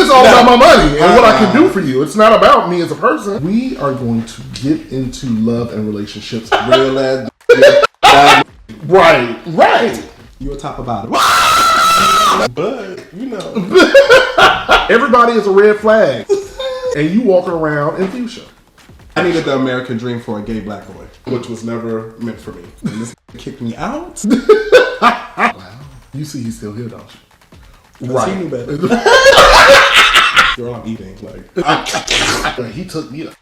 is all about my money and what I can do for you. It's not about me as a person. We are going to get into love and relationships. Real ass. Right. You were top about it. But, you know. Everybody is a red flag. And you walking around in fuchsia. I needed the American dream for a gay black boy, which was never meant for me. And this kicked me out. Wow. You see he's still here, don't you? Right. He knew better. Girl, I'm eating. He took me to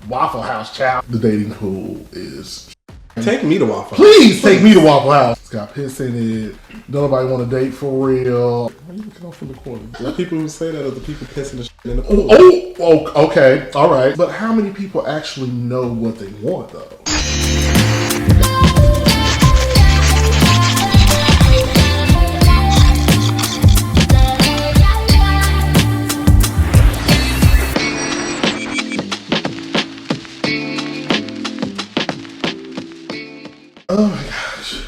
Waffle House, child. The dating pool is... Take me to Waffle House. Please take me to Waffle House. It's got piss in it. Nobody want to date for real. Why are you looking off in the corner? The people who say that are the people pissing the shit in the pool. Oh, okay. All right. But how many people actually know what they want, though? Oh my gosh.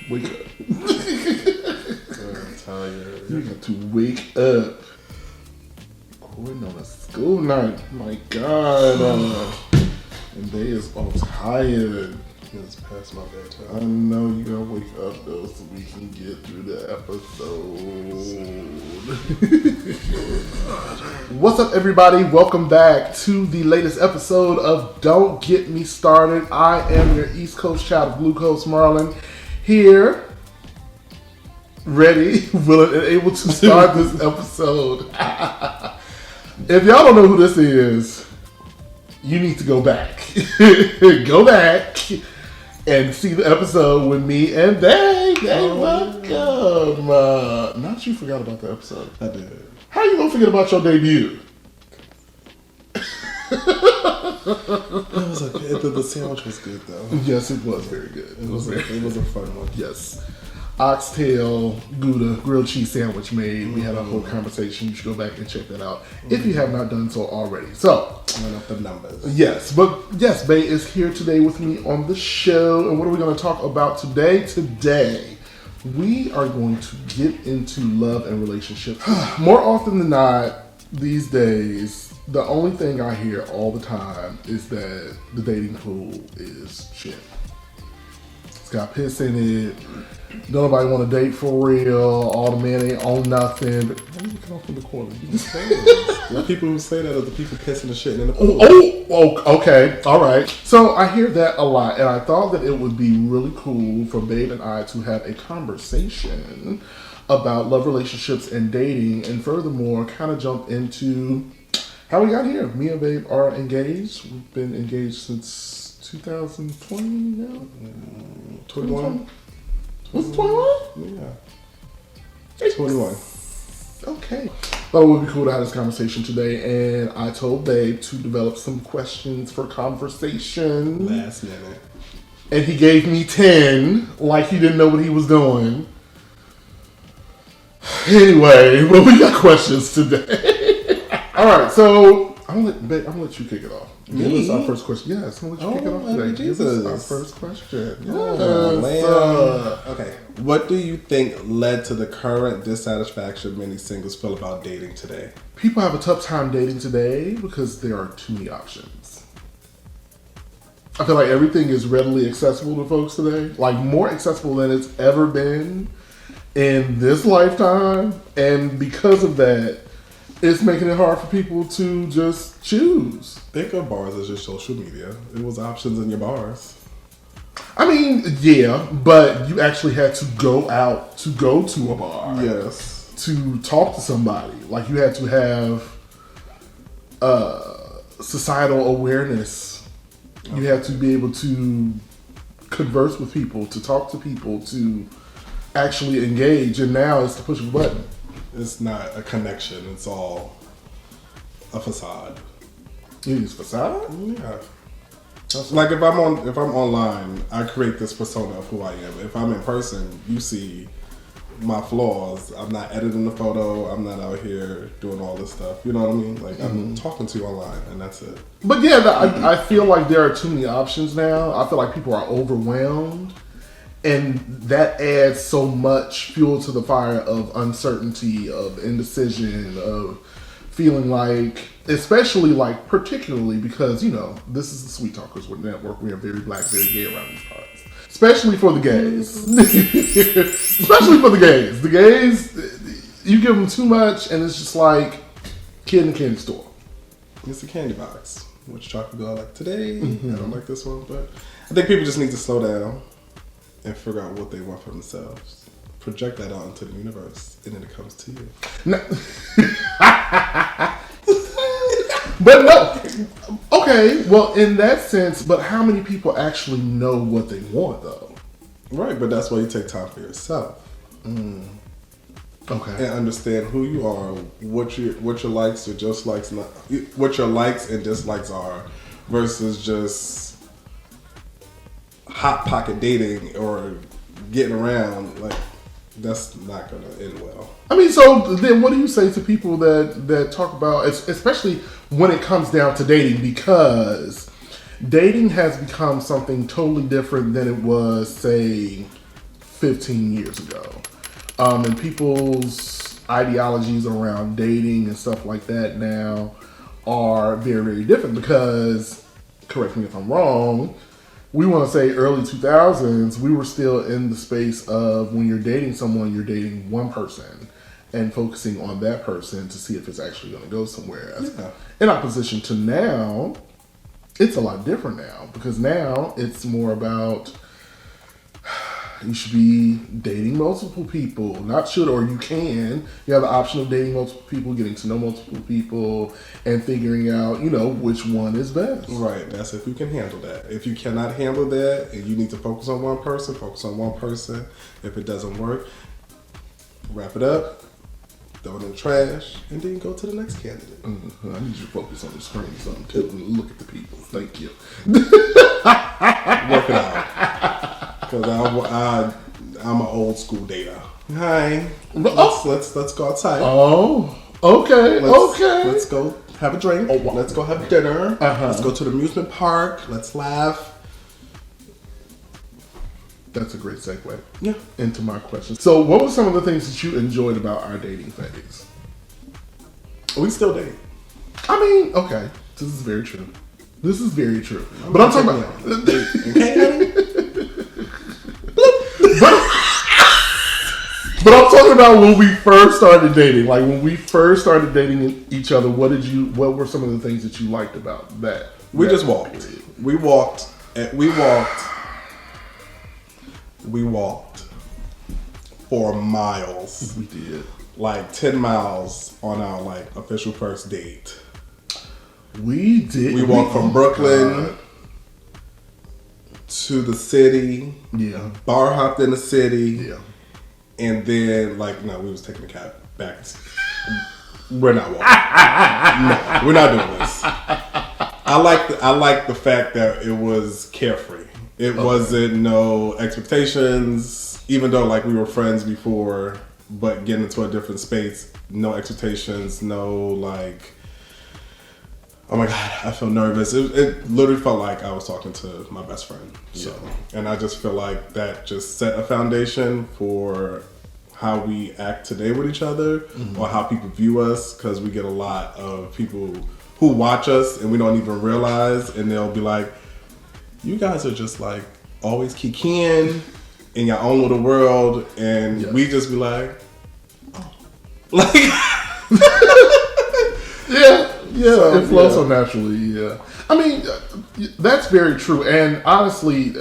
Wake up. I'm tired. You got to wake up. Going on a school night. My God. And they is all tired. It's past my bedtime. I know you gotta wake up though so we can get through the episode. What's up, everybody? Welcome back to the latest episode of Don't Get Me Started. I am your East Coast child of glucose, Marlin, here, ready, willing, and able to start this episode. If y'all don't know who this is, you need to go back. Go back and see the episode with me and Dave. Welcome. Not you forgot about the episode. I did. How you gonna forget about your debut? The sandwich was good though. Yes, it was very good. It was a fun one. Yes. Oxtail, Gouda, grilled cheese sandwich made. We had a whole conversation. You should go back and check that out if you have not done so already. So, run up the numbers. Yes, Bay is here today with me on the show. And what are we going to talk about today? Today, we are going to get into love and relationships. More often than not, these days, the only thing I hear all the time is that the dating pool is shit. It's got piss in it. Nobody want to date for real. All the men ain't on nothing. But why are you looking off in the corner? You just say this. The people who say that are the people pissing the shit in the pool. Okay. All right. So I hear that a lot, and I thought that it would be really cool for Babe and I to have a conversation about love relationships and dating, and furthermore, kind of jump into how we got here. Me and Babe are engaged. We've been engaged since 2020 now? 21? Was it 21? Yeah. 21. Okay. Thought it would be cool to have this conversation today, and I told Babe to develop some questions for conversation. Last minute. And he gave me 10, like he didn't know what he was doing. Anyway, well, we got questions today. All right, so I'm gonna let you kick it off. Give us our first question. Yes, I'm gonna let you kick it off today. Jesus. Give us our first question. Yes. Okay. What do you think led to the current dissatisfaction many singles feel about dating today? People have a tough time dating today because there are too many options. I feel like everything is readily accessible to folks today. Like more accessible than it's ever been in this lifetime. And because of that, it's making it hard for people to just choose. Think of bars as just social media. It was options in your bars. I mean, yeah, but you actually had to go out to go to a bar. Yes. To talk to somebody. Like you had to have societal awareness. You had to be able to converse with people, to talk to people, to actually engage. And now it's to push a button. It's not a connection. It's all a facade. It is facade? Yeah. Like if I'm online, I create this persona of who I am. If I'm in person, you see my flaws. I'm not editing the photo. I'm not out here doing all this stuff. You know what I mean? Like I'm talking to you online, and that's it. But yeah, I feel like there are too many options now. I feel like people are overwhelmed. And that adds so much fuel to the fire of uncertainty, of indecision, of feeling like, especially like, particularly because, you know, this is the Sweet Talkers Network. We are very black, very gay around these parts. Especially for the gays. Especially for the gays. The gays, you give them too much and it's just like kid in a candy store. It's a candy box. Which chocolate do I like today? I don't like this one, but I think people just need to slow down and figure out what they want for themselves. Project that out into the universe, and then it comes to you. No. But no. Okay, well, in that sense, but how many people actually know what they want, though? Right, but that's why you take time for yourself. Okay. And understand who you are, what your likes or dislikes, what your likes and dislikes are, versus just hot pocket dating or getting around. Like, that's not gonna end well. I mean, so then what do you say to people that talk about, especially when it comes down to dating, because dating has become something totally different than it was, say, 15 years ago. And people's ideologies around dating and stuff like that now are very, very different because, correct me if I'm wrong, we want to say early 2000s, we were still in the space of when you're dating someone, you're dating one person and focusing on that person to see if it's actually going to go somewhere. Yeah. In opposition to now, it's a lot different now because now it's more about you should be dating multiple people. Not should, or you can. You have the option of dating multiple people, getting to know multiple people, and figuring out, you know, which one is best. Right. That's if you can handle that. If you cannot handle that and you need to focus on one person, focus on one person. If it doesn't work, wrap it up, throw it in the trash, and then go to the next candidate. I need you to focus on the screen so I'm tilting and look at the people. Thank you. Work it out. Because I'm an old school dater. Hi. Let's go outside. Oh, okay, okay. Let's go have a drink. Let's go have dinner. Let's go to the amusement park. Let's laugh. That's a great segue. Yeah. Into my question. So, what were some of the things that you enjoyed about our dating phase? We still date. I mean, okay, this is very true. This is very true. But I'm talking about. But I'm talking about when we first started dating. Like when we first started dating each other, what were some of the things that you liked about that? We just walked. We walked for miles. We did. Like 10 miles on our like official first date. We did. We walked from Brooklyn to the city. Yeah. Bar hopped in the city. Yeah. And then, like, no, we was taking the cab back. We're not walking. No, we're not doing this. I like the fact that it was carefree. It wasn't no expectations, even though like we were friends before, but getting into a different space, no expectations, no like, oh my God, I feel nervous. It literally felt like I was talking to my best friend. So, and I just feel like that just set a foundation for how we act today with each other, or how people view us, because we get a lot of people who watch us and we don't even realize, and they'll be like, you guys are just like always kikiing in your own little world, and we just be like, oh. Like, yeah, so, it flows so naturally, yeah. I mean, that's very true, and honestly,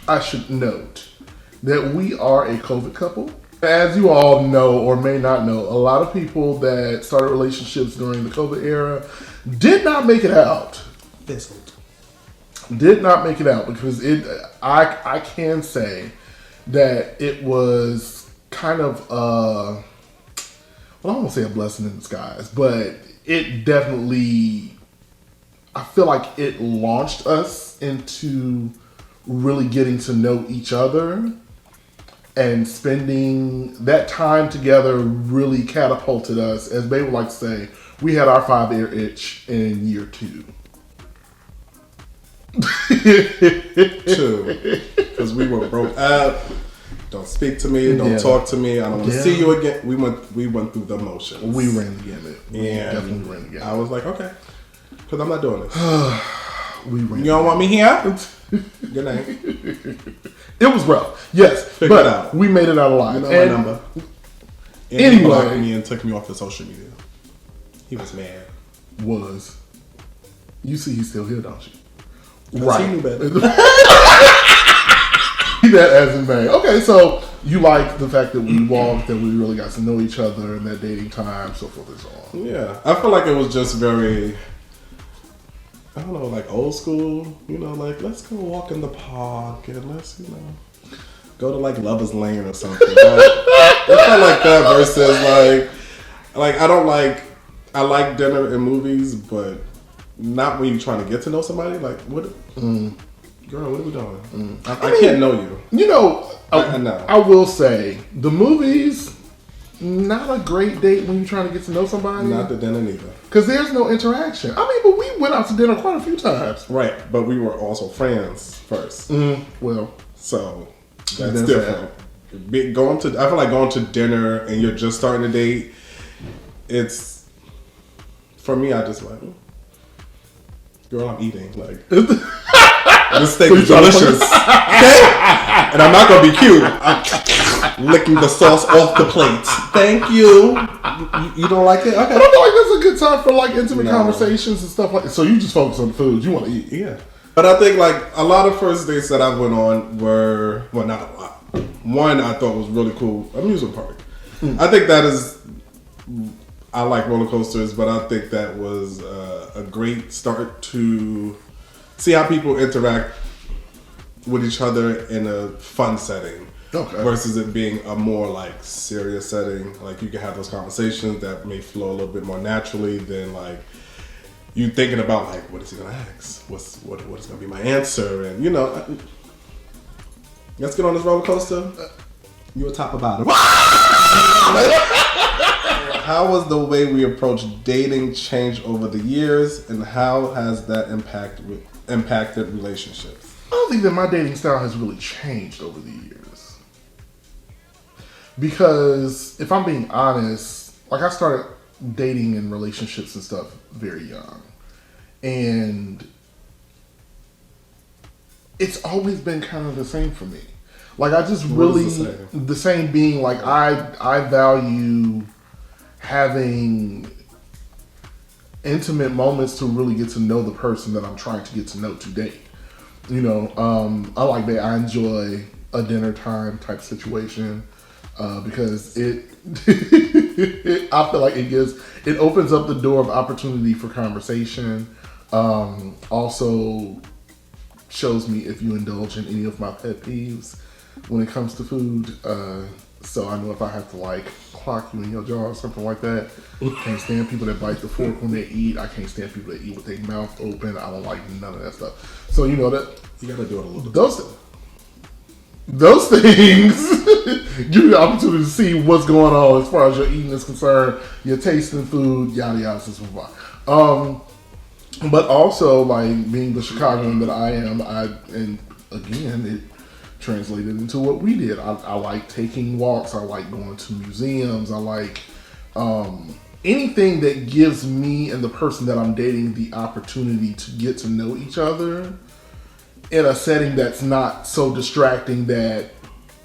I should note that we are a COVID couple. As you all know or may not know, a lot of people that started relationships during the COVID era did not make it out. Did not make it out because I can say that it was kind of well, I won't say a blessing in disguise, but it definitely, I feel like it launched us into really getting to know each other, and spending that time together really catapulted us. As Babe would like to say, we had our 5-year itch in year 2. Two, because we were broke up. Don't speak to me. Don't talk to me. I don't want to see you again. We went through the motions. We ran the gamut. We definitely ran the gamut. I was like, okay, because I'm not doing this. You don't want me here? Good night. It was rough. Yes, Figure it out. We made it out alive. You know my number. And he blocked me and took me off the social media. He was mad. You see, he's still here, don't you? Right. He knew better. That as in vain. Okay, so you like the fact that we walked, that we really got to know each other, and that dating time, so forth and so on. Yeah, I feel like it was just very, I don't know, like old school. You know, like let's go walk in the park and let's, go to like Lover's Lane or something. It felt like that versus like I like dinner and movies, but not when you're trying to get to know somebody. Like what? Girl, what are we doing? I can't know you. I will say the movies, not a great date when you're trying to get to know somebody. Not the dinner neither. Because there's no interaction. But we went out to dinner quite a few times. Right, but we were also friends first. Well, so that's different. I feel like going to dinner and you're just starting to date. It's for me. I just like, girl, I'm eating like. This steak is delicious. Okay? And I'm not going to be cute. I'm licking the sauce off the plate. Thank you. You don't like it? Okay. I don't feel like that's a good time for like intimate conversations and stuff like that. So you just focus on the food. You want to eat. Yeah. But I think like a lot of first dates that I went on were, well, not a lot. One I thought was really cool, amusement park. I think that is, I like roller coasters, but I think that was a great start to see how people interact with each other in a fun setting versus it being a more like serious setting. Like you can have those conversations that may flow a little bit more naturally than like you thinking about like what is he gonna ask? What is gonna be my answer? And let's get on this roller coaster. You a top or bottom? How was the way we approach dating changed over the years, and how has that impacted relationships? I don't think that my dating style has really changed over the years. Because if I'm being honest, like I started dating and relationships and stuff very young. And it's always been kind of the same for me. Like I just really, the same being like I value having intimate moments to really get to know the person that I'm trying to get to know to date. I like that. I enjoy a dinner time type situation because I feel like it opens up the door of opportunity for conversation. Also shows me if you indulge in any of my pet peeves when it comes to food. So I know if I have to like clock you in your jaw or something like that. Can't stand people that bite the fork when they eat. I can't stand people that eat with their mouth open. I don't like none of that stuff. So that you gotta do it a little bit. Those things give you the opportunity to see what's going on as far as your eating is concerned, your tasting food, yada yada, so on. But also like being the Chicagoan that I am, and again it translated into what we did. I like taking walks. I like going to museums. I like anything that gives me and the person that I'm dating the opportunity to get to know each other in a setting that's not so distracting that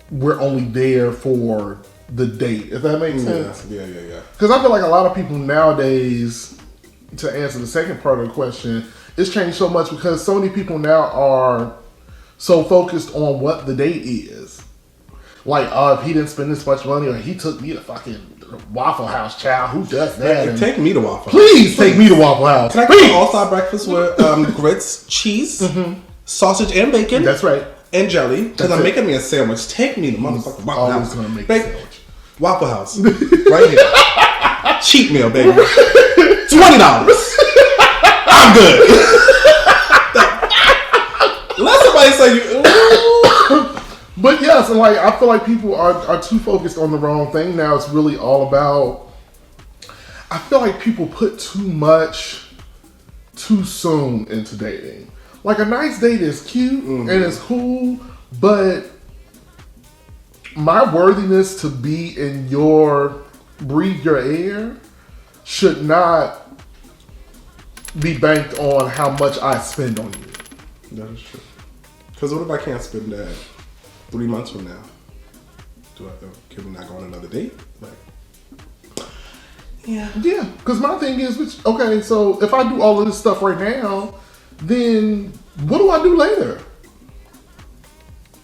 we're only there for the date, if that makes sense. Yeah. Because I feel like a lot of people nowadays, to answer the second part of the question, it's changed so much because so many people now are so focused on what the date is. Like, if he didn't spend this much money, or he took me to fucking Waffle House, child. Who does that? Take me to Waffle House. Please take me to Waffle House. Can I get an all-star breakfast with grits, cheese, sausage and bacon? That's right. And jelly. Because I'm making me a sandwich. Take me to motherfucking Waffle House. Gonna make a sandwich. Waffle House. Right here. Cheap meal, baby. $20. I'm good. Let somebody say you. But yes, and like I feel like people are too focused on the wrong thing now. It's really all about. I feel like people put too much too soon into dating. Like a nice date is cute and it's cool, but my worthiness to be in breathe your air should not be banked on how much I spend on you. That is true. Because what if I can't spend that 3 months from now? Can we not go on another date? Like, yeah. Because my thing is, okay, so if I do all of this stuff right now, then what do I do later?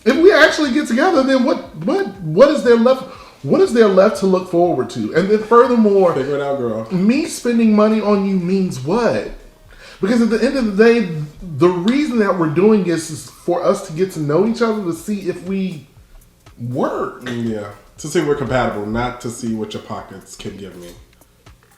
If we actually get together, then what is there left? What is there left to look forward to? And then furthermore, figure it out, girl. Me spending money on you means what? Because at the end of the day, the reason that we're doing this is for us to get to know each other, to see if we work. Yeah, to see if we're compatible, not to see what your pockets can give me.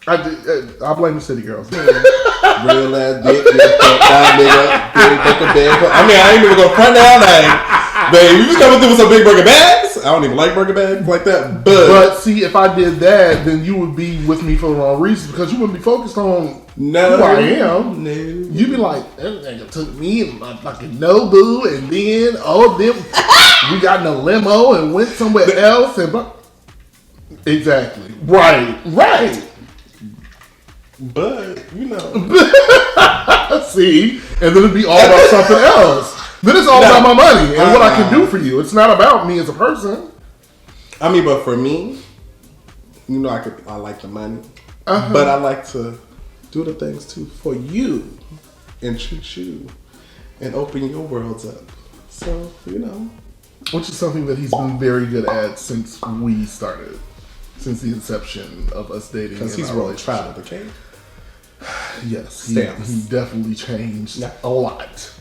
I blame the city girls. Real ass dick, nigga. I mean, I ain't even gonna front down like, babe, you just coming through with some big burger bags. I don't even like burger bags like that. But see, if I did that, then you would be with me for the wrong reason, because you wouldn't be focused on who I am. No. You'd be like, that nigga took me and my fucking Nobu, and then we got in a limo and went somewhere else. And exactly. Right. But, see, and then it'd be all about something else. Then it's all about my money and what I can do for you. It's not about me as a person. I mean, but for me, I like the money, but I like to do the things too for you and treat you and open your worlds up. So, which is something that he's been very good at since we started, since the inception of us dating. Because he's really tried, okay? Yes, he definitely changed a lot.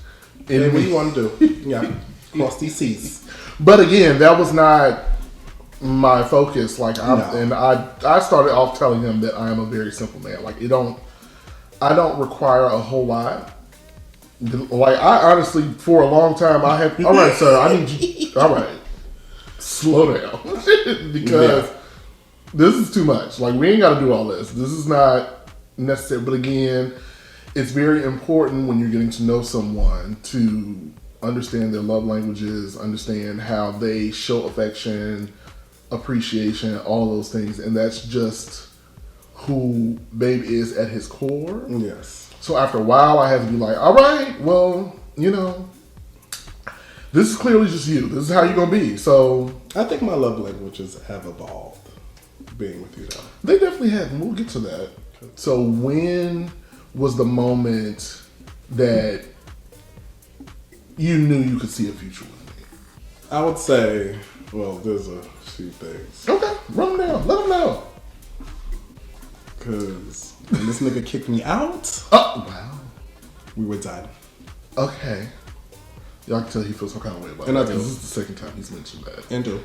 And what do you want to do? Yeah, cross these seas. But again, that was not my focus. Like, I started off telling him that I am a very simple man. Like, I don't require a whole lot. Like, I honestly, for a long time, I had, all right, sir, I need you, all right, slow down. Because this is too much. Like, we ain't got to do all this. This is not necessary. But again, it's very important when you're getting to know someone to understand their love languages, understand how they show affection, appreciation, all those things. And that's just who Babe is at his core. Yes. So after a while, I had to be like, all right, well, this is clearly just you. This is how you're going to be. So I think my love languages have evolved being with you, though. They definitely have, and we'll get to that. So when was the moment that you knew you could see a future with me? I would say, well, there's a few things. Okay, run them down. Let them know. Because when this nigga kicked me out, wow, we were done. Okay. Y'all can tell he feels some kind of way about that. This is the second time he's mentioned that. And do.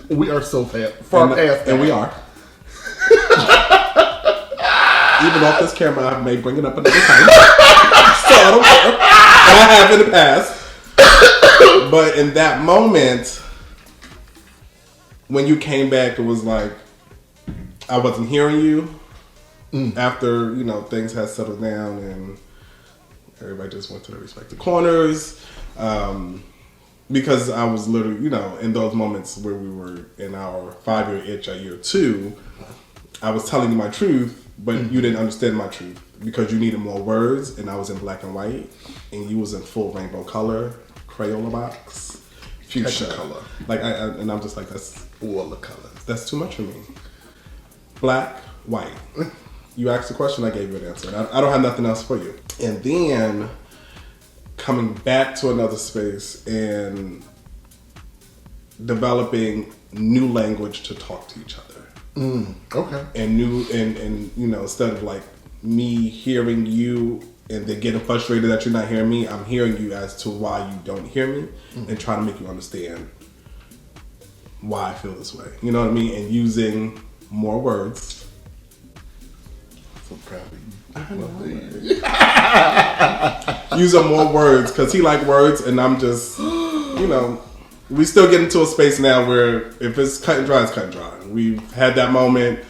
We are so far past that. And we are. Even off this camera, I may bring it up another time. So I don't care. And I have in the past. But in that moment, when you came back, it was like, I wasn't hearing you. After, things had settled down and everybody just went to their respective corners. Because I was literally, in those moments where we were in our 5-year itch at year 2, I was telling you my truth, but you didn't understand my truth because you needed more words, and I was in black and white, and you was in full rainbow color, Crayola box, fuchsia color. And I'm just like, that's all the colors. That's too much for me. Black, white. You asked a question, I gave you an answer. I don't have nothing else for you. And then coming back to another space and developing new language to talk to each other. Okay. And instead of like me hearing you and then getting frustrated that you're not hearing me, I'm hearing you as to why you don't hear me and trying to make you understand why I feel this way. You know what I mean? And using more words. So proud of you. Using more words because he like words and I'm just, we still get into a space now where if it's cut and dry, it's cut and dry. We've had that moment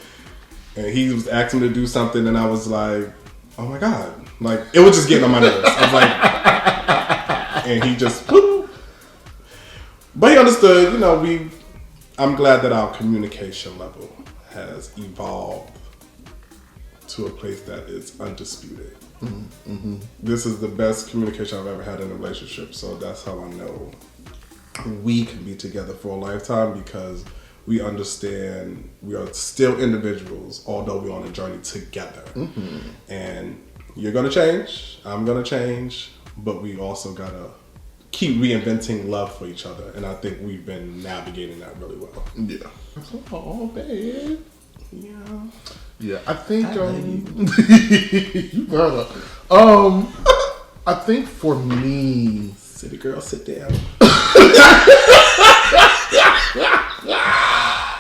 and he was asking me to do something and I was like, oh my God. Like, it was just getting on my nerves. I was like, and he just. But he understood. You know, I'm glad that our communication level has evolved to a place that is undisputed. Mm-hmm. This is the best communication I've ever had in a relationship, so that's how I know we can be together for a lifetime, because we understand we are still individuals, although we're on a journey together. Mm-hmm. And you're gonna change, I'm gonna change, but we also gotta keep reinventing love for each other, and I think we've been navigating that really well. Yeah. Oh, babe. Yeah. Yeah, I think you better. I think for me, city girl, sit down.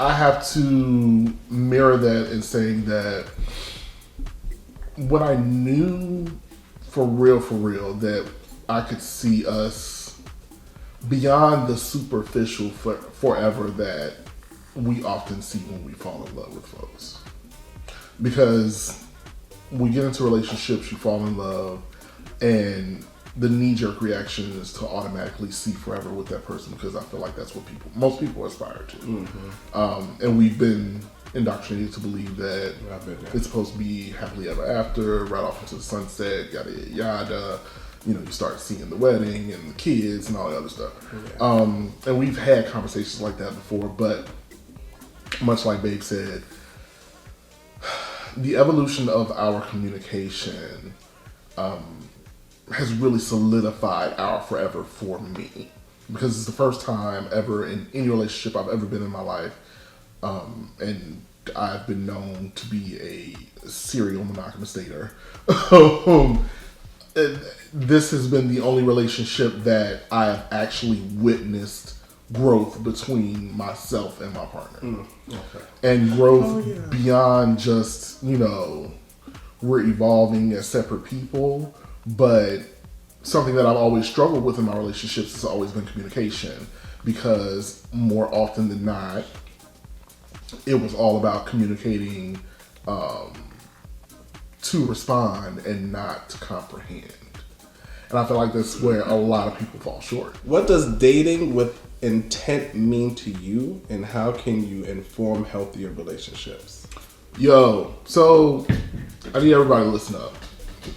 I have to mirror that in saying that when I knew for real that I could see us beyond the superficial forever that we often see when we fall in love with folks. Because we get into relationships, you fall in love, and the knee-jerk reaction is to automatically see forever with that person, because I feel like that's what most people aspire to. Mm-hmm. And we've been indoctrinated to believe that it's supposed to be happily ever after, right off into the sunset, yada yada yada. You know, you start seeing the wedding and the kids and all the other stuff. Yeah. And we've had conversations like that before, but much like Babe said, the evolution of our communication has really solidified our forever for me, because it's the first time ever in any relationship I've ever been in my life, and I've been known to be a serial monogamous dater. This has been the only relationship that I have actually witnessed growth between myself and my partner. Okay. And growth beyond just, you know, we're evolving as separate people, but something that I've always struggled with in my relationships has always been communication, because more often than not, it was all about communicating to respond and not to comprehend. And I feel like that's where a lot of people fall short. What does dating with intent mean to you, and how can you inform healthier relationships? Yo, so I need everybody to listen up,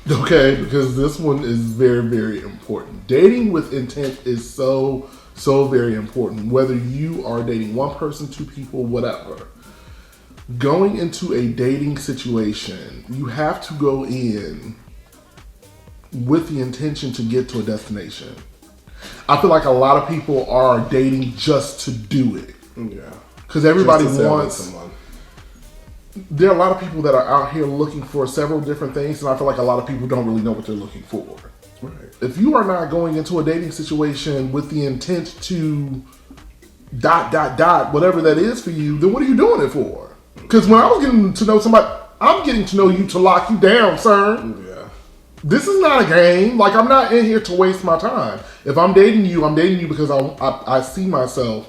okay? Because this one is very, very important. Dating with intent is so very important. Whether you are dating one person, two people, whatever. Going into a dating situation, you have to go in with the intention to get to a destination. I feel like a lot of people are dating just to do it. Yeah. Because everybody wants someone. There are a lot of people that are out here looking for several different things, and I feel like a lot of people don't really know what they're looking for. Right. If you are not going into a dating situation with the intent to ... whatever that is for you, then what are you doing it for? Because when I was getting to know somebody, I'm getting to know you to lock you down, sir. Yeah. This is not a game. Like, I'm not in here to waste my time. If I'm dating you because I see myself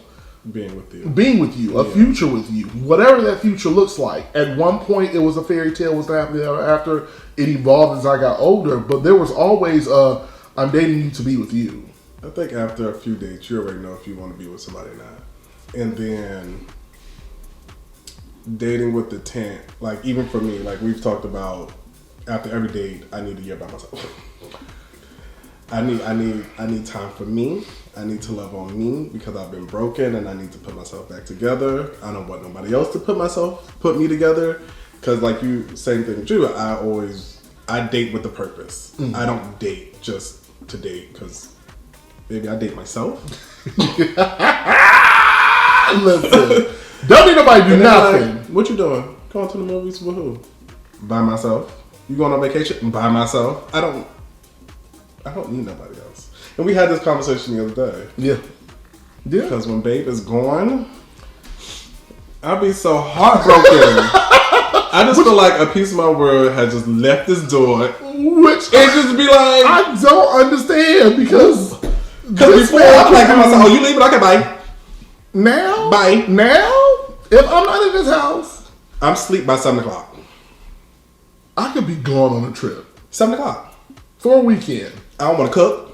being with you, a future with you, whatever that future looks like. At one point, it was a fairy tale, was happening after. It evolved as I got older, but there was always I'm dating you to be with you. I think after a few dates, you already know if you want to be with somebody or not. And then dating with intent, like even for me, like we've talked about, after every date, I need a year by myself. I need time for me. I need to love on me, because I've been broken and I need to put myself back together. I don't want nobody else to put me together. Because like you, same thing with you, I date with a purpose. Mm-hmm. I don't date just to date, because maybe I date myself. Listen, don't need nobody do nothing. Like, what you doing? Going to the movies with who? By myself. You going on vacation? By myself. I don't need nobody else. And we had this conversation the other day. Yeah. Because when Babe is gone, I'll be so heartbroken. I just feel like a piece of my world has just left this door. Which it just be like, I don't understand, because before I'm like, oh, you leaving? Okay, bye. Now? Bye. Now? If I'm not in this house, I'm asleep by 7 o'clock. I could be gone on a trip. 7 o'clock. For a weekend. I don't want to cook.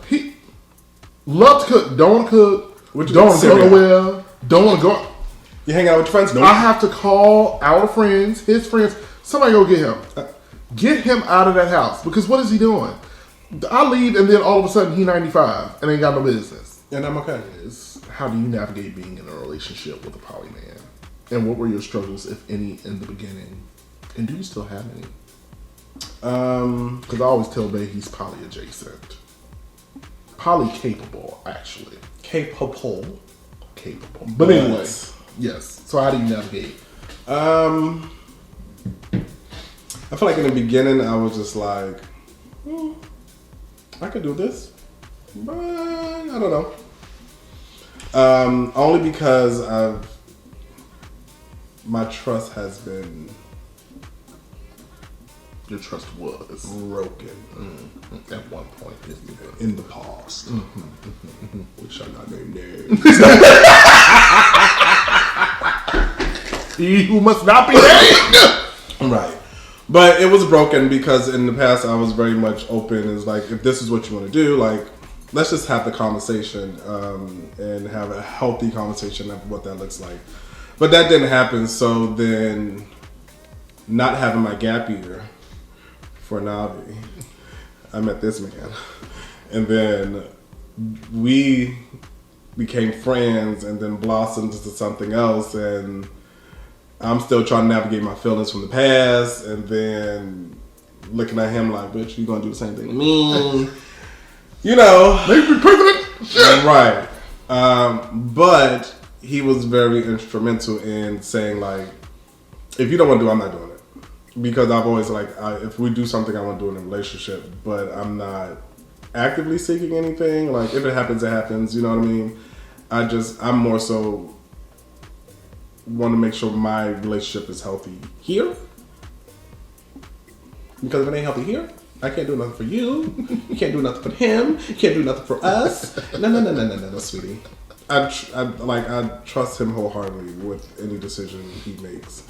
Love to cook. Don't want to cook. What you Don't eat want to go cereal? nowhere. Don't want to go. You hang out with your friends? No. I have to call our friends, his friends. Somebody go get him. Get him out of that house. Because what is he doing? I leave and then all of a sudden he 95 and ain't got no business. And I'm okay. How do you navigate being in a relationship with a poly man? And what were your struggles, if any, in the beginning? And do you still have any? Because I always tell Bay he's poly adjacent. Poly capable, actually. Capable. But anyway, yes. So how do you navigate? I feel like in the beginning I was just like, I could do this, but I don't know. Only because my trust has been Your trust was broken at one point in the past, which I got named there. He who must not be named. Right. But it was broken because in the past I was very much open. It's like, if this is what you want to do, like, let's just have the conversation and have a healthy conversation of what that looks like. But that didn't happen. So then, not having my gap year for Navi, I met this man. And then we became friends and then blossomed into something else. And I'm still trying to navigate my feelings from the past, and then looking at him like, bitch, you gonna do the same thing to me? You know. Make me president. Shit. Right. But he was very instrumental in saying, like, if you don't want to do it, I'm not doing it. Because I've always, like, if we do something, I want to do it in a relationship, but I'm not actively seeking anything. Like, if it happens, it happens. You know what I mean? I'm more so want to make sure my relationship is healthy here. Because if it ain't healthy here, I can't do nothing for you. You can't do nothing for him. You can't do nothing for us. No, sweetie. I trust him wholeheartedly with any decision he makes.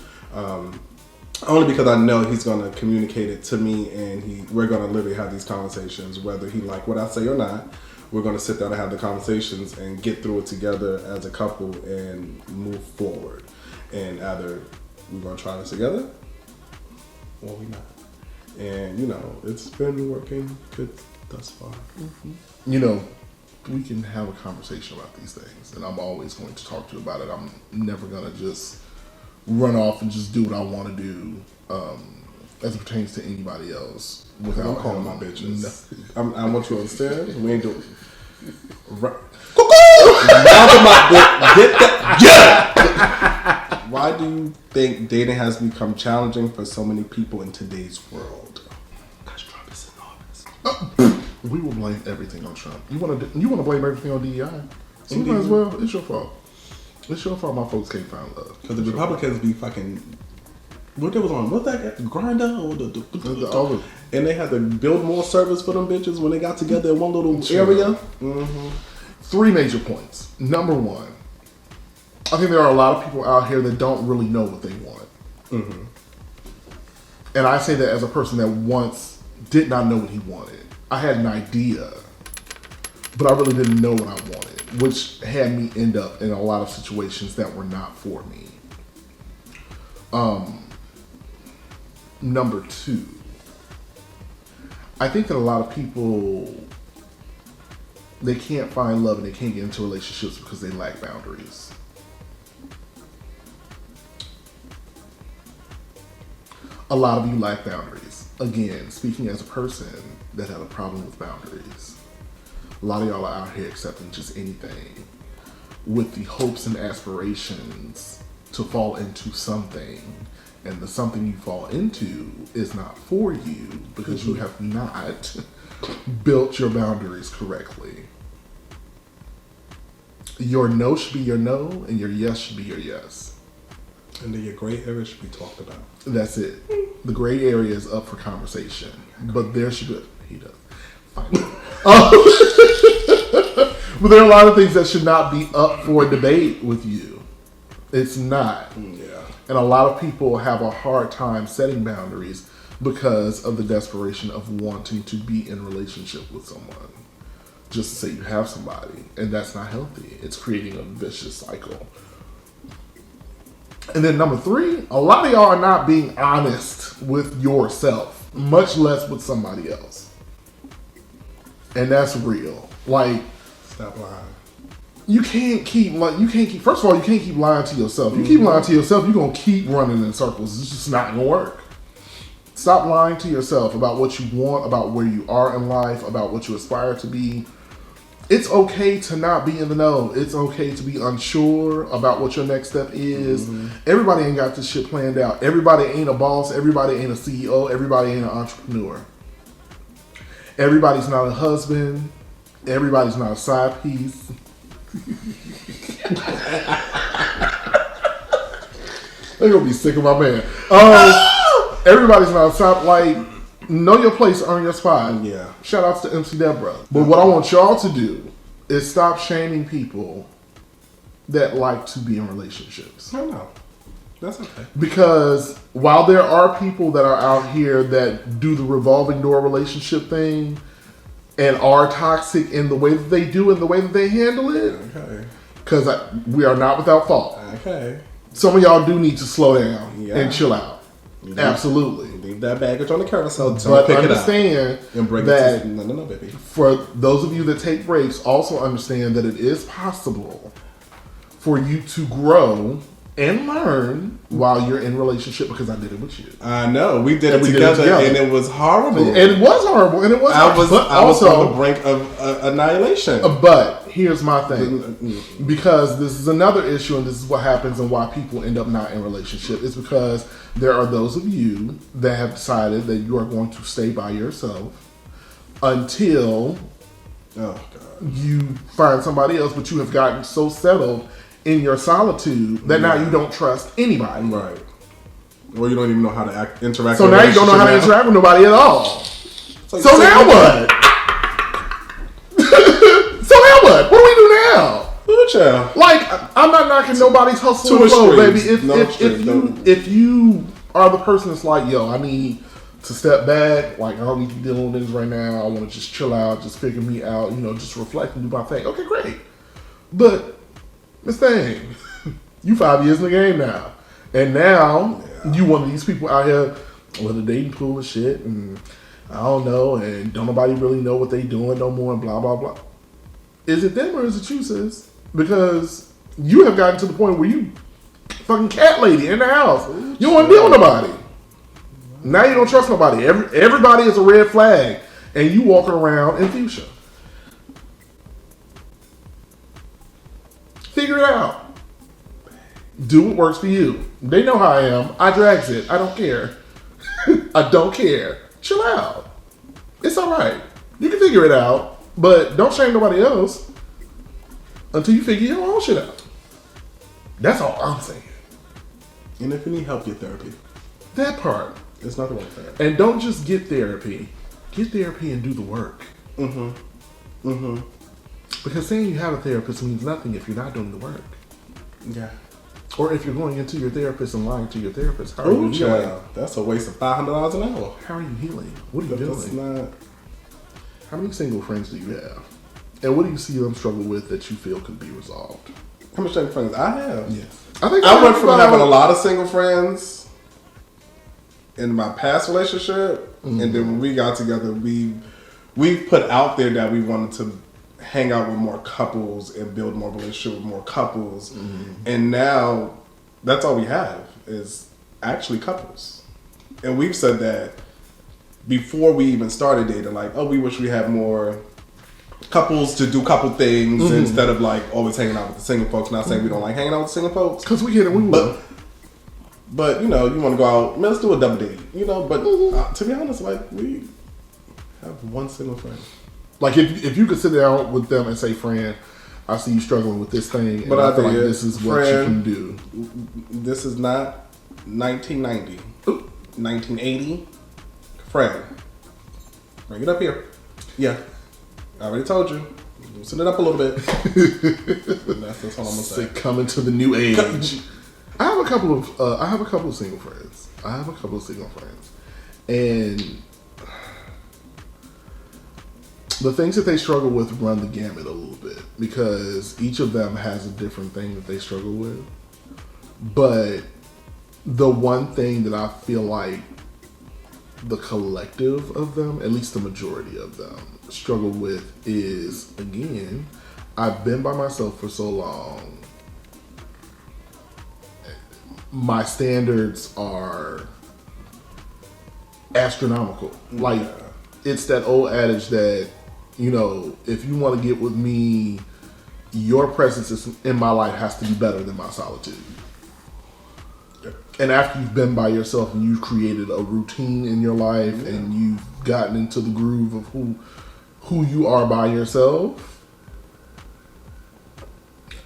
Only because I know he's going to communicate it to me, and we're going to literally have these conversations, whether he like what I say or not. We're going to sit down and have the conversations and get through it together as a couple and move forward. And either we're going to try this together or we're not. And, you know, it's been working good thus far. Mm-hmm. You know, we can have a conversation about these things, and I'm always going to talk to you about it. I'm never going to just run off and just do what I want to do as it pertains to anybody else. Without I'm calling my bitches. No. I want you to understand. We ain't doing Why do you think dating has become challenging for so many people in today's world? Because Trump is in office. We will blame everything on Trump. You want to blame everything on DEI? So you might as well. It's your fault. It's your fault my folks can't find love. Because the Republicans be fucking... What they was on? What's that? Grindr? Or and they had to build more service for them bitches when they got together in one little area. Mm-hmm. 3 major points. Number 1, I think there are a lot of people out here that don't really know what they want. Mm-hmm. And I say that as a person that once did not know what he wanted. I had an idea, but I really didn't know what I wanted, which had me end up in a lot of situations that were not for me. Number 2, I think that a lot of people, they can't find love and they can't get into relationships because they lack boundaries. A lot of you lack boundaries. Again, speaking as a person that had a problem with boundaries, a lot of y'all are out here accepting just anything with the hopes and aspirations to fall into something. And the something you fall into is not for you because you have not built your boundaries correctly. Your no should be your no, and your yes should be your yes. And then your gray area should be talked about. That's it. The gray area is up for conversation. But there should be... He does. Fine. But there are a lot of things that should not be up for debate with you. It's not. Yeah. And a lot of people have a hard time setting boundaries because of the desperation of wanting to be in a relationship with someone. just to say you have somebody, and that's not healthy. It's creating a vicious cycle. And then number 3, a lot of y'all are not being honest with yourself, much less with somebody else. And that's real. Like, stop lying. You can't keep, first of all, you can't keep lying to yourself. You keep lying to yourself, you're going to keep running in circles. It's just not going to work. Stop lying to yourself about what you want, about where you are in life, about what you aspire to be. It's okay to not be in the know. It's okay to be unsure about what your next step is. Everybody ain't got this shit planned out. Everybody ain't a boss. Everybody ain't a CEO. Everybody ain't an entrepreneur. Everybody's not a husband. Everybody's not a side piece. They're gonna be sick of my man. Everybody's not a side. Like, know your place, earn your spot. Yeah. Shout outs to MC Deborah. But what I want y'all to do is stop shaming people that like to be in relationships. No. That's okay. Because while there are people that are out here that do the revolving door relationship thing and are toxic in the way that they do and the way that they handle it, okay, because we are not without fault. Okay. Some of y'all do need to slow down and chill out. Absolutely. Leave that baggage on the carousel. But pick understand and bring that it to, no, baby. For those of you that take breaks, also understand that it is possible for you to grow and learn while you're in a relationship, because I did it with you. I know. We did it together, and it was horrible. And it was horrible, and it was I was on the brink of annihilation. But here's my thing. Because this is another issue, and this is what happens and why people end up not in a relationship. It's because there are those of you that have decided that you are going to stay by yourself until you find somebody else, but you have gotten so settled in your solitude that now you don't trust anybody. Right. Or you don't even know how to interact. So now you don't know how to interact with nobody at all. So now what? So now what? What do we do now? Child. Like, I'm not knocking nobody's hustle and flow, baby. If you are the person that's like, yo, I need to step back, like I don't need to be dealing with this right now. I want to just chill out, just figure me out, just reflect and do my thing. Okay, great. But Miss Thing, you 5 years in the game now. And now you one of these people out here with a dating pool and shit, and I don't know, and don't nobody really know what they doing no more, and blah, blah, blah. Is it them or is it you, sis? Because you have gotten to the point where you fucking cat lady in the house. You don't want to deal with nobody. Now you don't trust nobody. Everybody is a red flag, and you walking around in fuchsia. Figure it out. Do what works for you. They know how I am. I drags it. I don't care. I don't care. Chill out. It's all right. You can figure it out, but don't shame nobody else until you figure your own shit out. That's all I'm saying. And if you need help, get therapy. That part. It's nothing wrong with that. And don't just get therapy. Get therapy and do the work. Because saying you have a therapist means nothing if you're not doing the work. Yeah. Or if you're going into your therapist and lying to your therapist. How are you healing? That's a waste of $500 an hour. How are you healing? What are you doing? That's not... How many single friends do you have? And what do you see them struggle with that you feel could be resolved? How many single friends I have? Yes. I went from having a lot of single friends in my past relationship, and then when we got together, we put out there that we wanted to hang out with more couples and build more relationship with more couples, and now that's all we have is actually couples. And we've said that before we even started dating, like, oh, we wish we had more couples to do couple things instead of like always hanging out with the single folks. Not saying we don't like hanging out with single folks, because we get it, we will. But you want to go out, let's do a double date. But to be honest, like, we have one single friend. Like if you could sit down with them and say, friend, I see you struggling with this thing, and I feel like this is what you can do. This is not 1990, 1980. Friend, bring it up here. Yeah, I already told you. Loosen it up a little bit. That's all I'm gonna say. Coming to the new age. I have a couple of single friends. and The things that they struggle with run the gamut a little bit because each of them has a different thing that they struggle with. But the one thing that I feel like the collective of them, at least the majority of them, struggle with is, again, I've been by myself for so long. My standards are astronomical. Like, it's that old adage that, you know, if you want to get with me, your presence in my life has to be better than my solitude. And after you've been by yourself and you've created a routine in your life and you've gotten into the groove of who you are by yourself,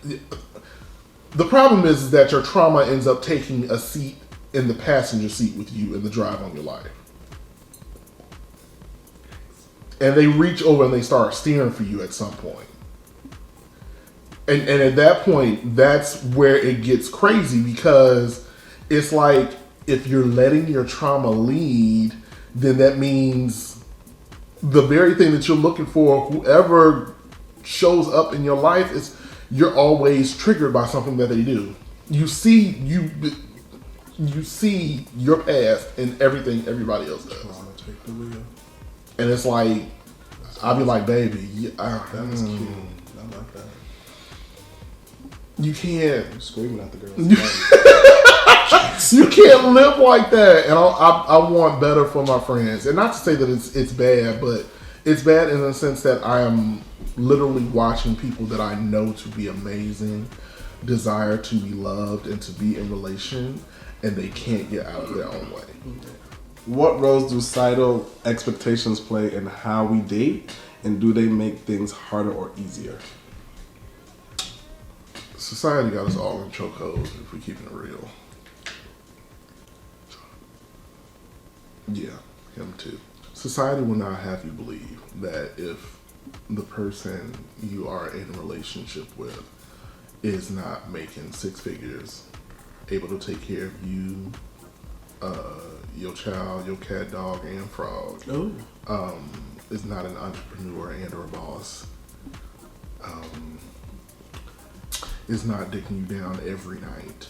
the problem is that your trauma ends up taking a seat in the passenger seat with you in the drive on your life. And they reach over and they start steering for you at some point. And at that point, that's where it gets crazy because it's like if you're letting your trauma lead, then that means the very thing that you're looking for, whoever shows up in your life, is you're always triggered by something that they do. You see your past in everything everybody else does. I'm gonna take the wheel. And it's like, I'll be like, baby, That was cute. I like that. You can't. I'm screaming at the girl. You can't live like that. And I want better for my friends. And not to say that it's bad, but it's bad in the sense that I am literally watching people that I know to be amazing, desire to be loved and to be in relation, and they can't get out of their own way. What roles do societal expectations play in how we date, and do they make things harder or easier? Society got us all in chokeholds if we're keeping it real. Yeah, him too. Society will not have you believe that if the person you are in a relationship with is not making six figures, able to take care of you, your child, your cat, dog, and frog, is not an entrepreneur and or a boss, is not dicking you down every night,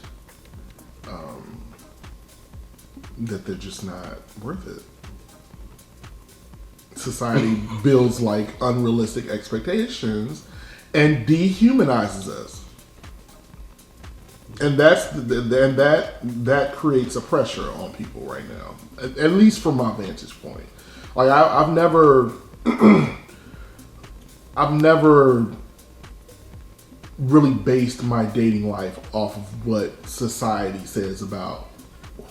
that they're just not worth it. Society builds like unrealistic expectations and dehumanizes us, and that creates a pressure on people right now. At least from my vantage point, like I've never really based my dating life off of what society says about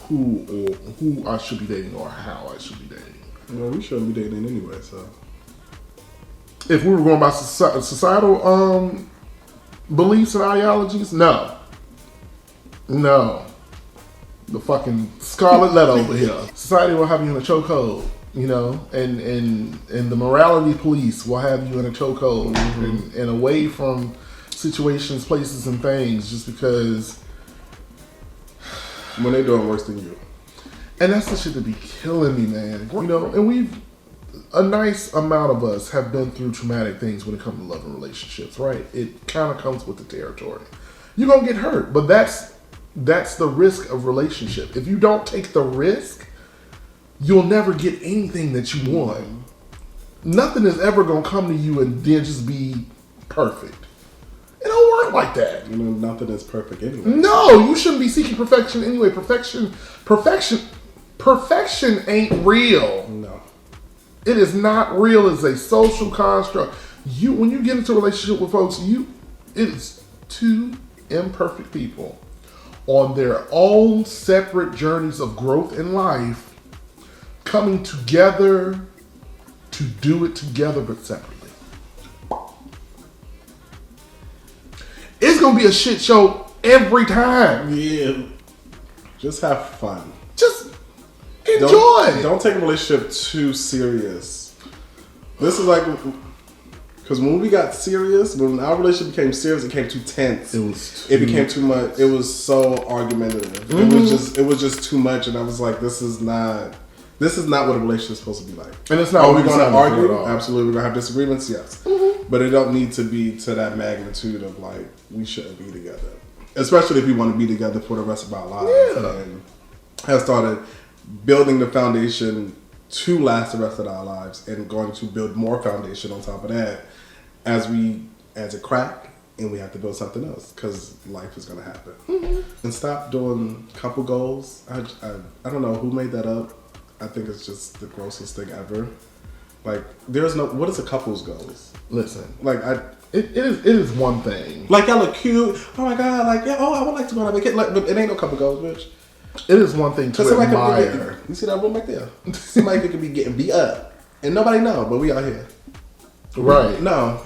who I should be dating or how I should be dating. Well, we shouldn't be dating anyway, so. If we were going by societal beliefs and ideologies, no. The fucking scarlet letter over here. Society will have you in a chokehold, you know, and the morality police will have you in a chokehold and away from situations, places, and things just because. When they're doing worse than you. And that's the shit that be killing me, man. You know, and a nice amount of us have been through traumatic things when it comes to love and relationships, right? It kind of comes with the territory. You're going to get hurt, but that's the risk of relationship. If you don't take the risk, you'll never get anything that you want. Nothing is ever going to come to you and then just be perfect. It don't work like that. You know, nothing is perfect anyway. No, you shouldn't be seeking perfection anyway. Perfection ain't real. No. It is not real. It's a social construct. When you get into a relationship with folks, it is two imperfect people on their own separate journeys of growth in life, coming together to do it together but separately. It's gonna be a shit show every time. Yeah. Just have fun. Just enjoy. Don't take a relationship too serious. This is like, because when we got serious, when our relationship became serious, it became too tense. It became too much. It was so argumentative. Mm-hmm. It was just too much, and I was like, this is not This is not what a relationship is supposed to be like. And it's not. Are we going to argue? at all. Absolutely. We're going to have disagreements? Yes. Mm-hmm. But it don't need to be to that magnitude of like, we shouldn't be together. Especially if we want to be together for the rest of our lives. Yeah. And have started building the foundation to last the rest of our lives and going to build more foundation on top of that as it crack and we have to build something else because life is going to happen. Mm-hmm. And stop doing couple goals. I don't know who made that up. I think it's just the grossest thing ever. Like, there's no, what is a couple's goals? Listen, like it is one thing. Like, y'all look cute. Oh my God, like, yeah, I would like to go on a vacation. Like, but it ain't no couple goals, bitch. It is one thing to admire. You see that room right there? Somebody could be getting beat up. And nobody know, but we out here. Right. No.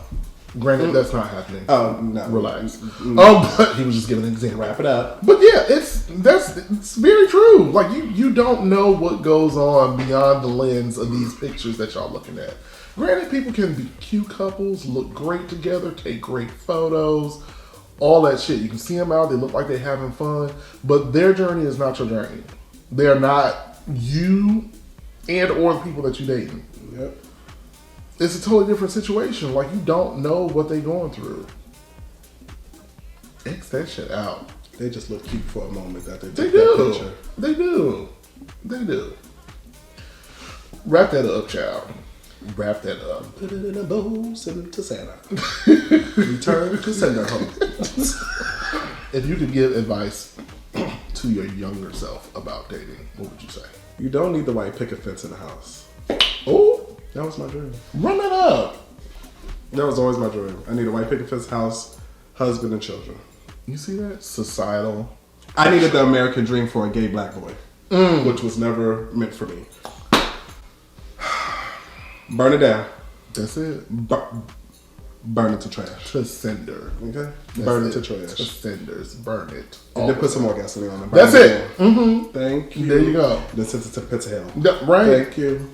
Granted, that's not happening. Oh, no. Relax. But he was just giving an example. Wrap it up. But yeah, it's very true. Like, you don't know what goes on beyond the lens of these pictures that y'all looking at. Granted, people can be cute couples, look great together, take great photos, all that shit. You can see them out, they look like they're having fun, but their journey is not your journey. They are not you and or the people that you're dating. Yep. It's a totally different situation. Like, you don't know what they're going through. X that shit out. They just look cute for a moment that they They take that do. picture. They do. They do. Wrap that up, child. Wrap that up. Put it in a bowl, send it to Santa. Return to sender home. If you could give advice to your younger self about dating, what would you say? You don't need the white picket fence in the house. Oh, That was my dream. run that up. That was always my dream. I need a white picket fence house, husband, and children. You see that? Societal. I needed the American dream for a gay black boy, which was never meant for me. Burn it down. That's it. Burn it to trash. To cinder. Okay? That's Burn it to To trash. cinders. Burn it. And then put some more gasoline on it. That's it. Mm-hmm. Thank you. There you go. Then send it to the pits of hell. Right. Thank you.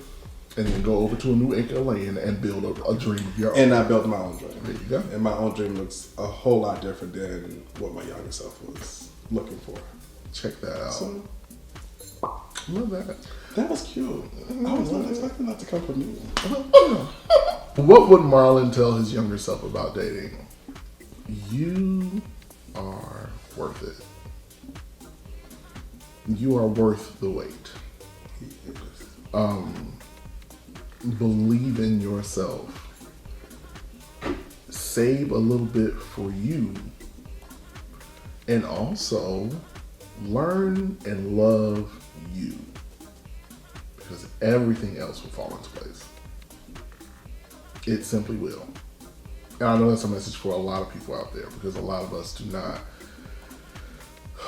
And then go over to a new acre of land and build a dream of your own. And I built my own dream. There you go. And my own dream looks a whole lot different than what my younger self was looking for. Check that out. So, Love that. that was cute. I was not expecting that to come from you. What would Marlin tell his younger self about dating? You are worth it. You are worth the wait. Believe in yourself. Save a little bit for you. And also learn and love you. Because everything else will fall into place. It simply will. And I know that's a message for a lot of people out there because a lot of us do not.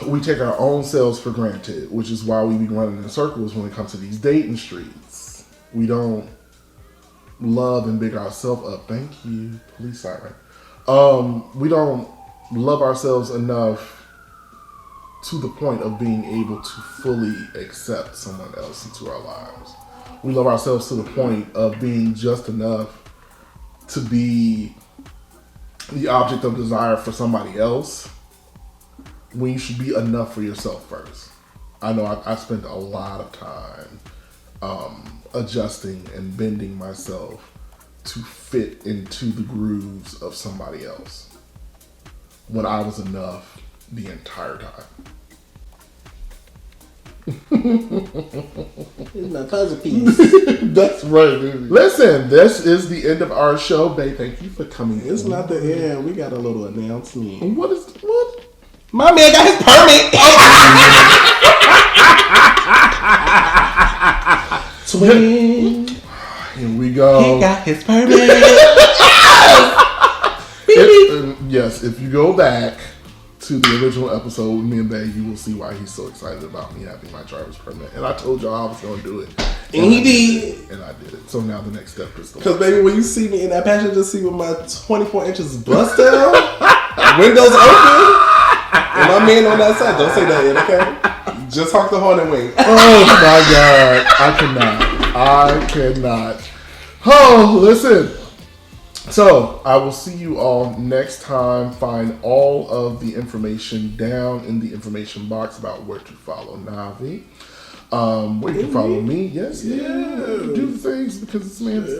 We take our own selves for granted, which is why we be running in circles when it comes to these dating streets. We don't love and big ourselves up. Thank you, police siren. We don't love ourselves enough to the point of being able to fully accept someone else into our lives. We love ourselves to the point of being just enough to be the object of desire for somebody else when you should be enough for yourself first. I know I spent a lot of time adjusting and bending myself to fit into the grooves of somebody else when I was enough the entire time. It's my puzzle piece. That's right, baby. Listen, this is the end of our show, babe. Thank you for coming. It's not the end. We got a little announcement. What? My man got his permit. Twin. Here we go. He got his permit. Yes, if you go back to the original episode with me and Bay, you will see why he's so excited about me having my driver's permit. And I told y'all I was going to do it. And he did. And I did it. So now the next step is the Because, baby, when you see me in that passenger seat with my 24 inches bust down, windows open, and my man on that side, don't say that yet, okay? Just honk the horn and wait. Oh, my God. I cannot. Oh, listen. So, I will see you all next time. Find all of the information down in the information box about where to follow Navi. Where you can follow me. Yes, yeah. Do the things because it's man's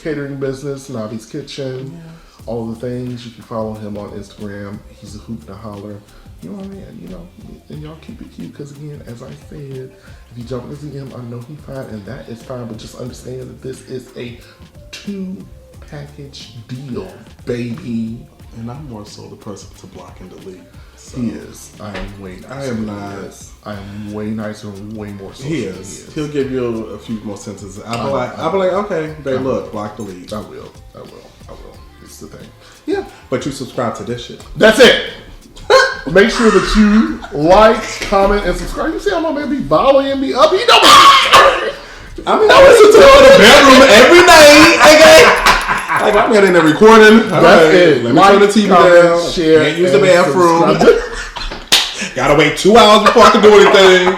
catering business, Navi's Kitchen, all the things. You can follow him on Instagram. He's a hoop and a holler. You know what I mean? You know, and y'all keep it cute because again, as I said, if you jump into him, I know he's fine and that is fine, but just understand that this is a 2-package deal, baby. And I'm more so the person to block and delete. So. He is. I am way nicer. I am not. I am way nicer and way more social. He is. He'll give you a few more sentences. I'll be like, okay, babe, look, block, delete. I will. It's the thing. Yeah. But you subscribe to this shit. That's it. Make sure that you like, comment, and subscribe. You see how my man be volleying me up? You know what? I listen to her in the bedroom every night, okay? Like, I'm getting the recording. That's it. Let me turn the TV down. Share. Can't use the bathroom. Gotta wait 2 hours before I can do anything.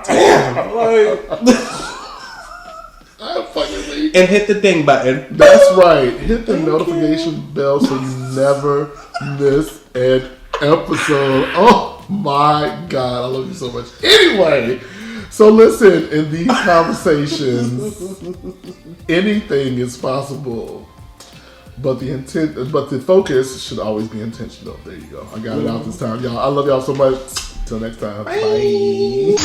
Damn. Like, and hit the ding button. That's right. Hit the notification bell so you never miss an episode. Oh my God. I love you so much. Anyway. So listen, in these conversations, anything is possible, but the focus should always be intentional. There you go. I got it out this time, y'all. I love y'all so much. Till next time. Bye.